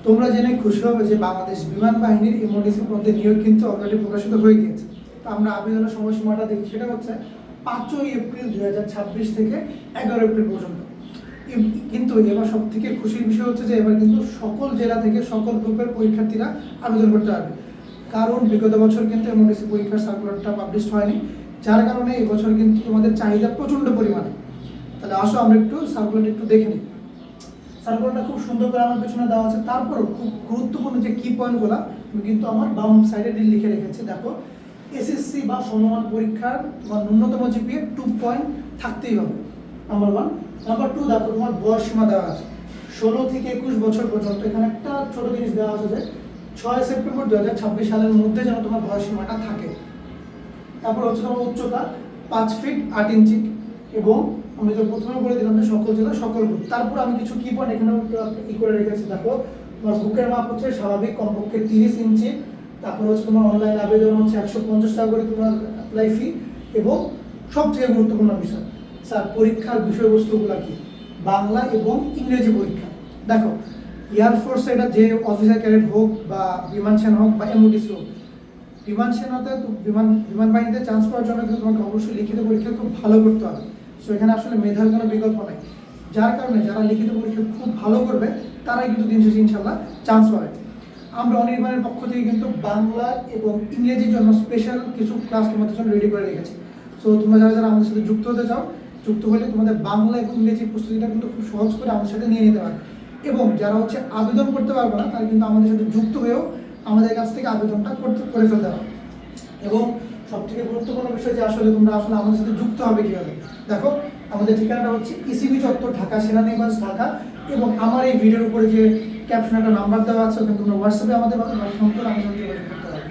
তোমরা জেনে খুশি হবে যে বাংলাদেশ বিমান বাহিনীর এমওডিসি পদে নিয়োগ কিন্তু অলরেডি প্রকাশিত হয়ে গিয়েছে। তো আমরা আবেদনের সময়সীমাটা দেখি, সেটা হচ্ছে 5ই এপ্রিল 2026 থেকে 11 এপ্রিল পর্যন্ত। কিন্তু এবার সব থেকে খুশির বিষয় হচ্ছে যে এবার কিন্তু সকল জেলা থেকে সকল গ্রুপের পরীক্ষার্থীরা আবেদন করতে পারবে। কারণ বিগত বছর কিন্তু এমওডিসি পরীক্ষার সার্কুলারটা পাবলিশ হয়নি, যার কারণে এবছর কিন্তু তোমাদের চাহিদা প্রচণ্ড পরিমাণে। তাহলে আসো আমরা একটু সার্কুলারটা একটু দেখে নিই। সার্কুলারটা খুব সুন্দর করে আমার পেছনে দেওয়া আছে, তারপরও খুব গুরুত্বপূর্ণ যে কি পয়েন্টগুলো আমি কিন্তু আমার বাম সাইডে লিখে রেখেছি। দেখো, এসএসসি বা সমমান পরীক্ষার তোমার ন্যূনতম জিপিএ 2 পয়েন্ট থাকতেই হবে, নাম্বার 1। নাম্বার 2, দেখো তোমার বয়স সীমা দেওয়া আছে 16 থেকে 21 বছর পর্যন্ত। এখানে একটা ছোট জিনিস দেওয়া আছে যে 6 সেপ্টেম্বর 2026 সালের মধ্যে যেন তোমার বয়স সীমাটা থাকে। তারপর হচ্ছে তোমার উচ্চতা 5 ফিট 8 ইঞ্চি, এবং আমি তো প্রথমে বলে দিলাম যে সকল জেলা সকল গ্রুপ। তারপর আমি কিছু কি পয়েন্ট এখানেও ই করে রেখেছি। দেখো, তোমার বুকের মাপ হচ্ছে স্বাভাবিক কমপক্ষে 30 ইঞ্চি। তারপর হচ্ছে তোমার অনলাইন আবেদন হচ্ছে 150 টাকা করে তোমার অ্যাপ্লাই ফি। এবং সবথেকে গুরুত্বপূর্ণ বিষয়, স্যার পরীক্ষার বিষয়বস্তুগুলো কি? বাংলা এবং ইংরেজি পরীক্ষা। দেখো, এয়ারফোর্স এটা যে অফিসার ক্যাডেট হোক বা বিমান সেনা হোক বা এমওডিসি হোক, বিমান সেনাতে বিমান বাহিনীতে চান্স পাওয়ার জন্য কিন্তু তোমাকে অবশ্যই লিখিত পরীক্ষা খুব ভালো করতে হবে। সো এখানে আসলে মেধার কোনো বিকল্প নাই, যার কারণে যারা লিখিত পরীক্ষা খুব ভালো করবে তারাই কিন্তু দিন শেষে ইনশাল্লাহ চান্স পাবে। আমরা অনির্বাণের পক্ষ থেকে কিন্তু বাংলা এবং ইংরেজির জন্য স্পেশাল কিছু ক্লাস তোমাদের জন্য রেডি করে রেখেছি। সো তোমরা যারা যারা আমাদের সাথে যুক্ত হতে চাও, যুক্ত হলে তোমাদের বাংলা এবং ইংরেজি প্রস্তুতিটা কিন্তু খুব সহজ করে আমাদের সাথে নিয়ে নিতে পারবে। এবং যারা হচ্ছে আবেদন করতে পারবে না, তারা কিন্তু আমাদের সাথে যুক্ত হয়েও আমাদের কাছ থেকে আবেদনটা করে ফেলতে পারবে। এবং সবথেকে গুরুত্বপূর্ণ বিষয় যে আসলে তোমরা আসলে আমাদের সাথে যুক্ত হবে কীভাবে, দেখো আমাদের ঠিকানাটা হচ্ছে ইসিবি চত্বর, ঢাকা, সেনানিবাস, ঢাকা। এবং আমার এই ভিডিওর উপরে যে ক্যাপশনে একটা নাম্বার দেওয়া আছে, ওখানে তোমরা হোয়াটসঅ্যাপে আমাদের ফোন করে আমাদের সাথে যোগাযোগ করতে হবে।